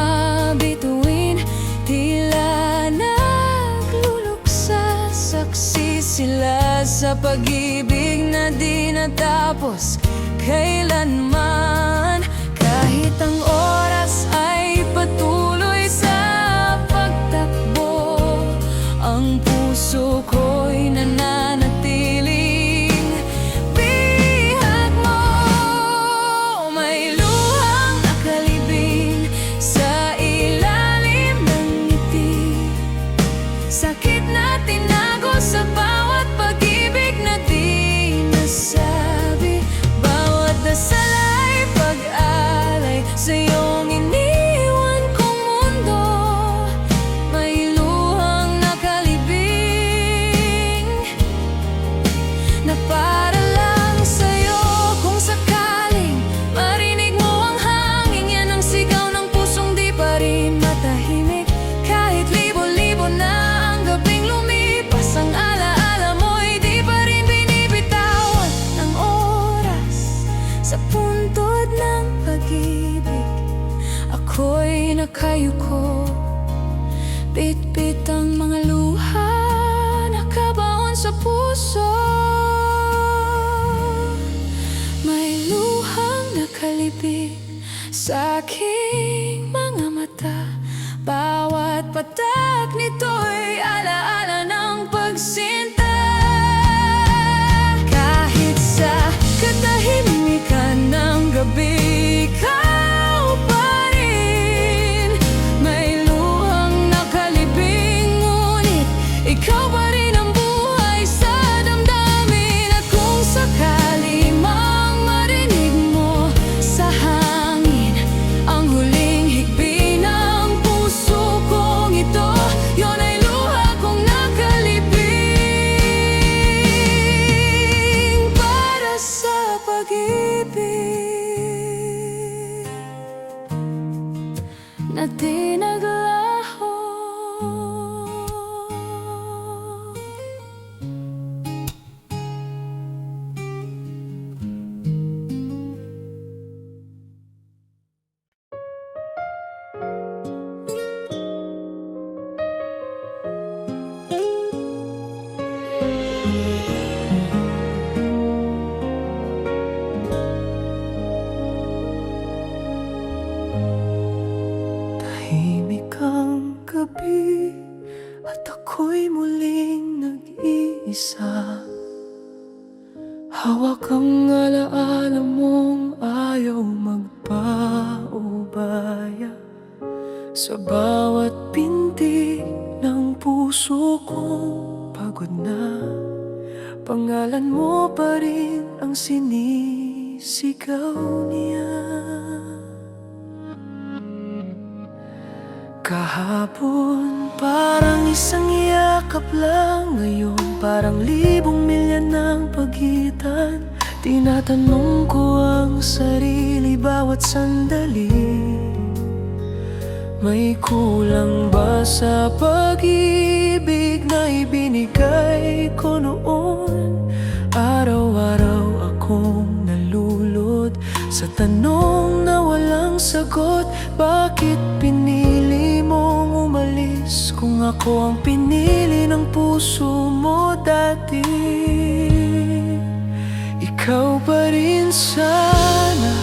bituin, tila nagluluksa. Saksi sila sa pag-ibig na di natapos kailanman. Kahit ang oras ay patuloy sa pagtakbo, ang puso ko'y nananatiling bihag mo. May luhang nakalibing sa ilalim ng ngiti. Sakit na tinago sa bawat pag-ibig na di nasabi. Bawat dasal ay pag-alay sa iyong iniwan kong mundo. May luhang nakalibing na para lang sa'yo. Kung sakaling marinig mo ang hangin, yan ang sigaw ng pusong di pa rin matahimik. Kahit libo-libo na ang gabing lumipas, ang alaala mo'y di pa rin binibitawan ng oras. Sa puntod ng pag-ibig, ako'y nakayuko. Bit-bit ang mga luha, nakabaon sa puso. May luhang nakalibing sa aking mga mata. Bawat patak nito'y alaala ng pagsinta. Kahit sa katahimikan ng gabi, ikaw pa rin. May luhang nakalibing, ngunit ikaw pa rin ang buhay sa damdamin. At kung sakali mang marinig mo sa hangin ang huling higbi ng puso kong ito, yun ay luha kong nakalibing para sa pag-ibig na di naglaho. Tahimik ang gabi at ako'y muling nag-iisa. Hawak ang alaala mong ayaw magpaubaya. Sa bawat pintig ng puso kong pagod na, pangalan mo pa rin ang sinisigaw niya. Kahapon parang isang yakap lang, ngayon parang libong milya ng pagitan. Tinatanong ko ang sarili bawat sandali, May kulang ba sa pag-ibig na ibinigay ko noon? Araw-araw akong nalulod sa tanong na walang sagot. Bakit pinili mong umalis kung ako ang pinili ng puso mo dati? Ikaw pa rin sana,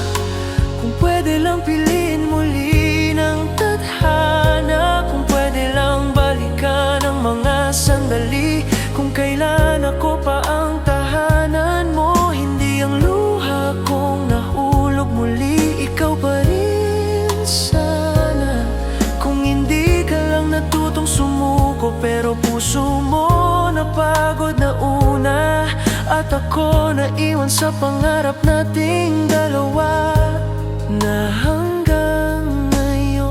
kung pwede lang piliin muli ng tadhana. Kung pwede lang balikan ang mga sandali, kung kailan ako pa ang tahanan mo. Hindi ang luha kong nahulog muli. Ikaw pa rin sana, kung hindi ka lang natutong sumuko, pero puso mo napagod na una. At ako naiwan sa pangarap nating dalawa na hanggang ngayon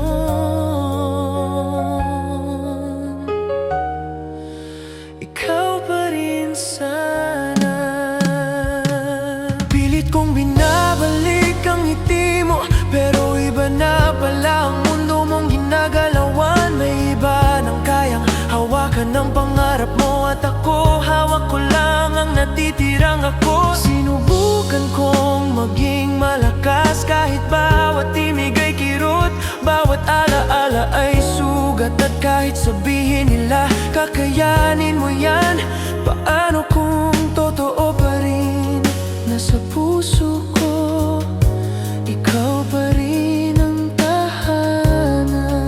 ikaw pa rin sana. Pilit kong binabalik ang ngiti mo, pero iba na pala ang mundo mong ginagalawan. May iba nang kayang hawakan ng pangarap mo, at ako hawak ko lang ang natitirang ako. Sinubukan kong maging malakas, kahit bawat timig ay kirot, bawat alaala ay sugat. At kahit sabihin nila kakayanin mo yan, paano kung totoo pa rin nasa puso ko? Ikaw pa rin ang tahanan.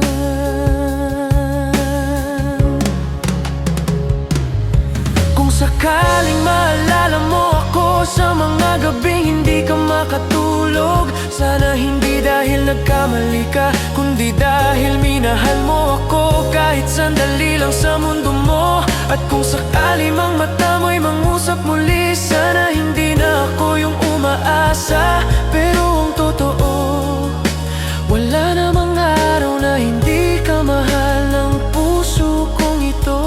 Kung sakaling maalala mo ako sa mga gabing hindi ka makatulog, sana hindi dahil nagkamali ka, kundi dahil minahal mo ako kahit sandali lang sa mundo mo. At kung sakali mang mata mo'y mangusap muli, sana hindi na ako yung umaasa. Pero ang totoo, wala namang araw na hindi ka mahal ng puso kong ito.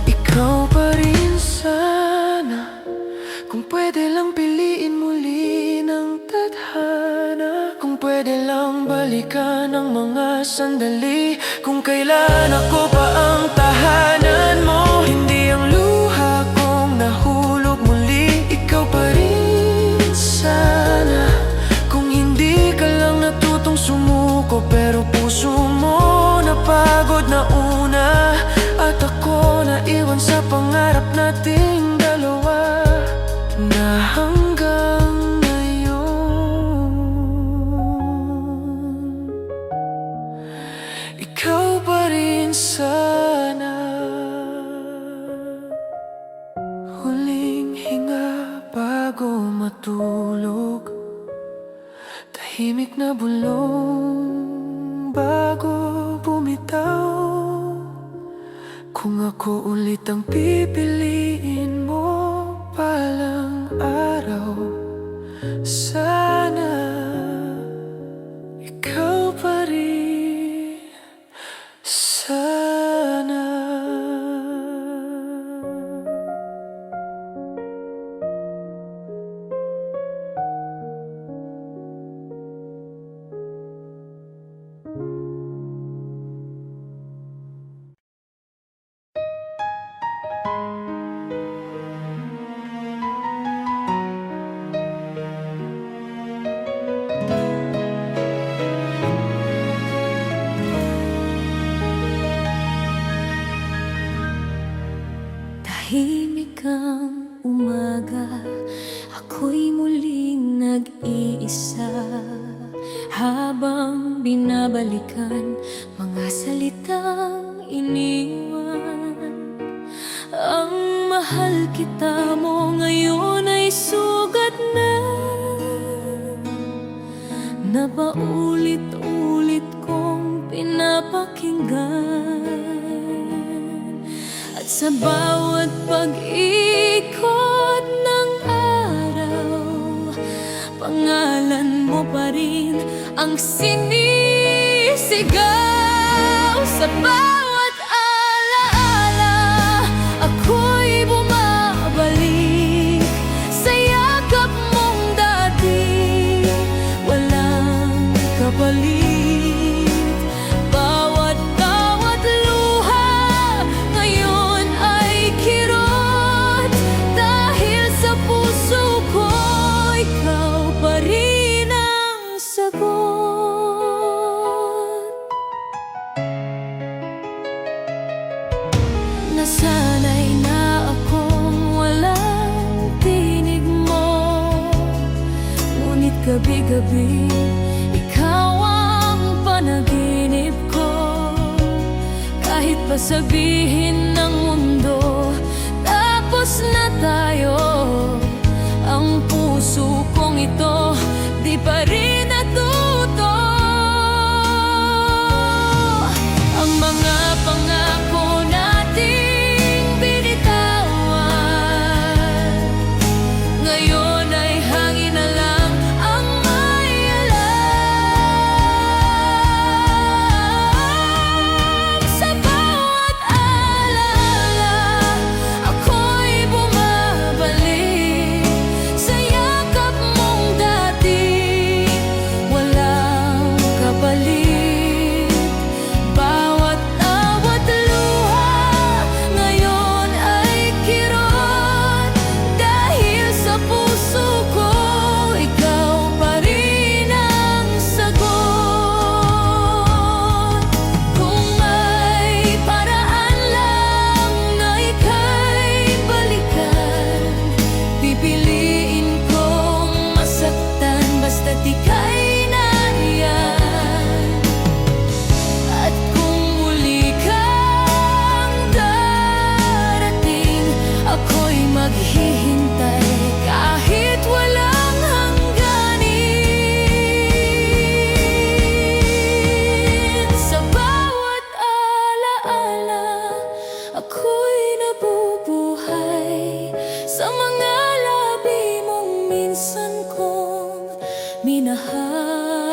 Ikaw pa rin sana, kung pwede lang piliin muli ng tadhana. Kung pwede lang balikan ang mga sandali, kung kailan ako pa ang tahanan mo. Hindi ang luha kong nahulog muli. Ikaw pa rin sana, kung hindi ka lang natutong sumuko, pero puso mo napagod na una. At ako naiwan sa pangarap nating dalawa na hanggang ngayon ikaw pa rin sana. Huling hinga bago matulog, tahimik na bulong bago bumitaw. Kung ako ulit ang pipiliin mo palang araw, sana ikaw pa rin sana. Tahimik ang umaga, ako'y muling nag-iisa. Habang binabalikan mga salitang iniwan, ang mahal kita mo ngayon ay sugat na, na paulit-ulit kong pinapakinggan. At sa bawat pag-ikot ng araw, pangalan mo pa rin ang sinisigaw. Sa bawat alaala, ako'y bumabalik sa yakap mong dati. Walang kapalit. panaginip ko. Kahit pa sabihin ng mundo, tapos na tayo, ang puso kong ito di pa rin natuto. Ang mga pangako nating binitawan, ngayon ay hangin na lang ang may alam. Sa bawat alaala, ako'y bumabalik sa yakap mong dati. Walang kapalit, bawat awat luha ngayon ay kirot. Dahil sa puso ko, ikaw pa rin ang sagot. Kung may paraan lang na ika'y balikan, pipiliin kong masaktan basta't ika'y nariyan. At kung muli kang darating, ako'y maghihintay kahit walang hangganin. Sa bawat alaala, ako'y nabubuhay sa mga labi mong minsan kong minahal.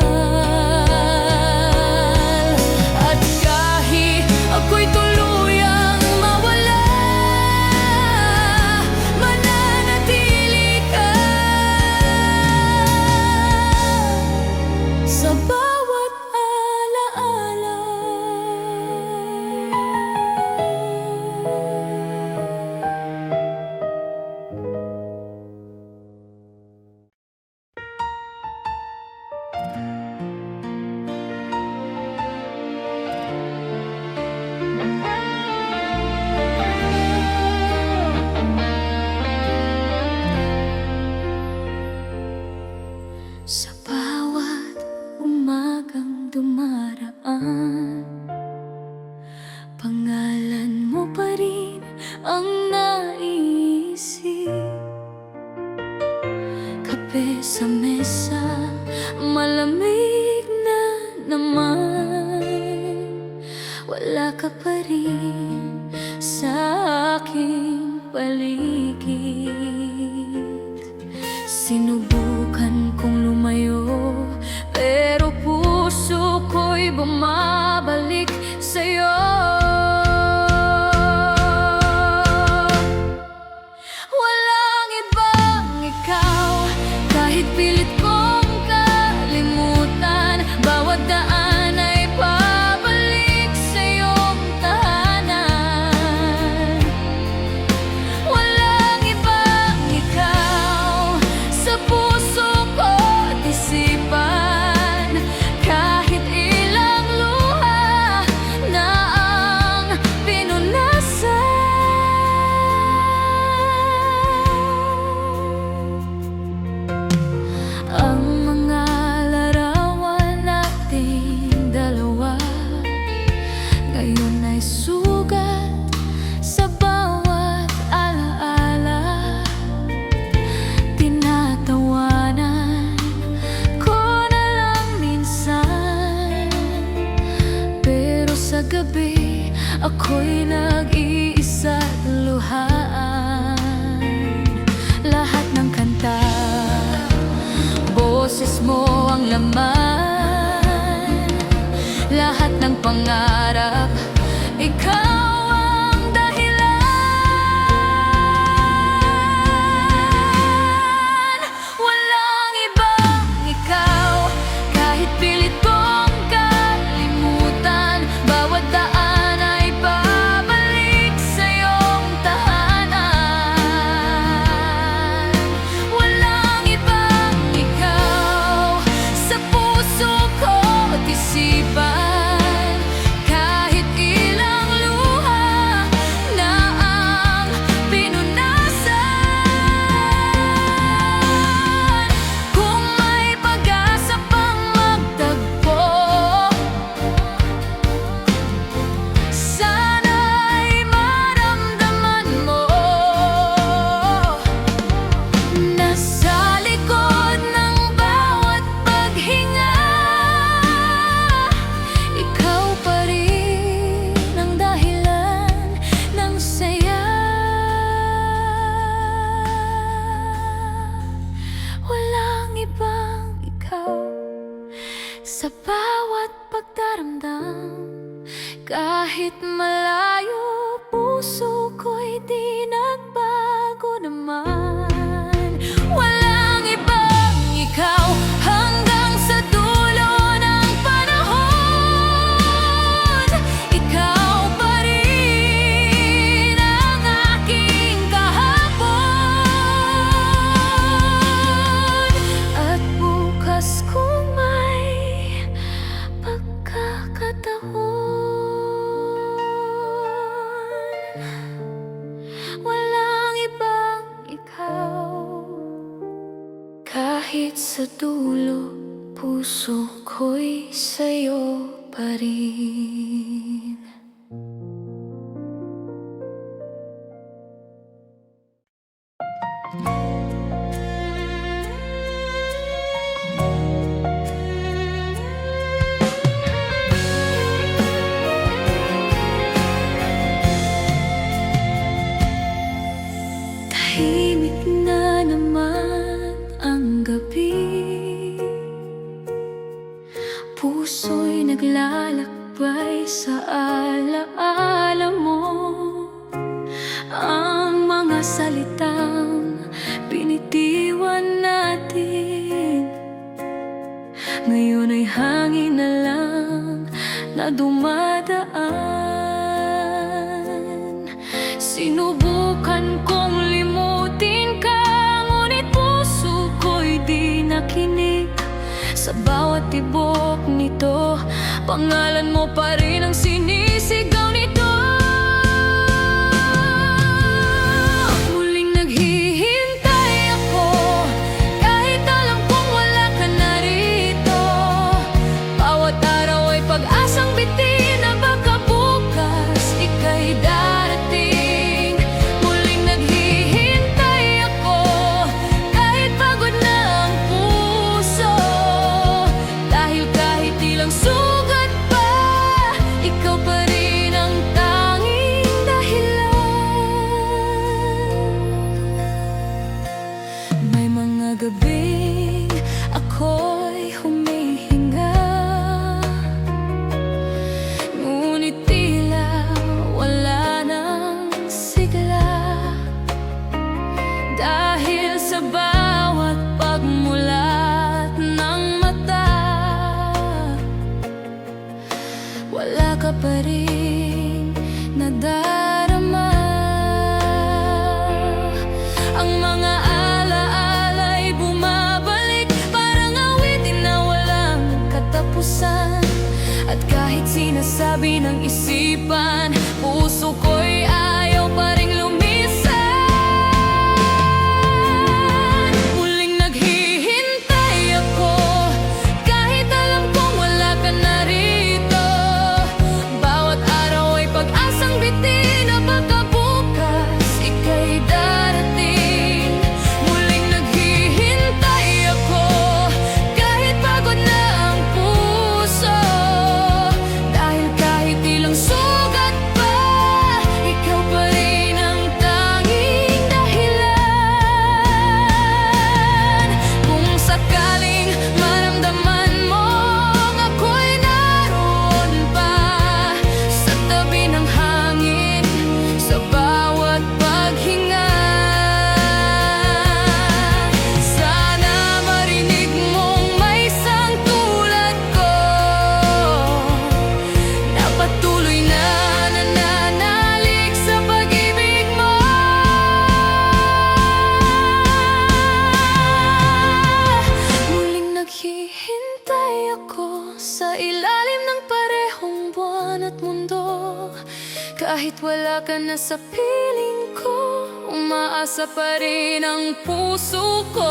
At kahit ako'y tuluyang mawala, mananatili ka sa bawat alaala. Sa bawat umagang dumaraan, pangalan mo pa rin ang naiisip. Kape sa mesa, malamig na naman, wala ka pa rin sa aking paligid. Sinubukan kong lumayo, pero puso ko'y bumabalik sa'yo. Walang ibang ikaw, kahit pilit kong kalimutan, bawat daan ay pabalik sa iyong tahanan. Walang ibang ikaw sa puso ko at isipan, kahit ilang luha na ang pinunasan. Ang mga larawan nating dalawa ngayon ay sugat sa bawat alaala. Tinatawanan ko na lang minsan, pero sa gabi ako'y nag-iisa't luhaan. Lahat ng kanta, boses mo ang laman. Lahat ng pangarap, ikaw ang dahilan. Walang ibang ikaw, kahit pilit kong kalimutan, bawat daan ay pabalik sa iyong tahanan. Walang ibang ikaw sa puso ko at isipan, kahit ilang luha na ang pinunasan. Kung may pag-asa pang magtagpo, Sa bawat pagdaramdam, kahit malayo, puso ko'y di nagbago naman. Walang ibang ikaw hanggang sa dulo ng panahon. Ikaw pa rin ang aking kahapon. At bukas kung may pagkakataon, walang ibang ikaw. Kahit sa dulo, puso ko'y sa'yo pa rin. Tahimik na naman ang gabi, puso'y naglalakbay sa alaala mo. Ang mga salitang binitiwan natin, ngayon ay hangin na lang na dumadaan. Sinubukan kong limutin ka, ngunit puso ko'y di nakinig. Sa bawat tibok nito, pangalan mo pa rin ang sinisigaw nito. Muling naghihintay ako, kahit alam kong wala ka na rito. Bawat araw ay pag-asang bitin na baka bukas ika'y darating. Muling naghihintay ako, kahit pagod na ang puso. Dahil kahit ilang sugat pa, ikaw pa rin ang tanging dahilan. May mga gabing ako'y humihinga, ngunit tila wala nang sigla. Dahil sa bawat pagmulat ng mata, wala ka pa rin nadarama. Ang mga alaala'y bumabalik, parang awitin na walang katapusan. At kahit sinasabi ng isipan, puso ko'y ayaw pa ring lumisan. Muling naghihintay ako, kahit alam kong wala ka na rito. Bawat araw ay pag-asang bitin na baka bukas ika'y darating. Muling naghihintay ako, kahit pagod na ang puso. Dahil kahit ilang sugat pa, ikaw pa rin ang tanging dahilan. Kung sakaling maramdaman mong ako'y naroon pa, sa tabi ng hangin, sa bawat paghinga, sana marinig mong may isang tulad ko, na patuloy na nananalig sa pag-ibig mo. Muling naghihintay ako sa ilalim ng parehong buwan at mundo. Kahit wala ka na sa piling ko, umaasa pa rin ang puso ko.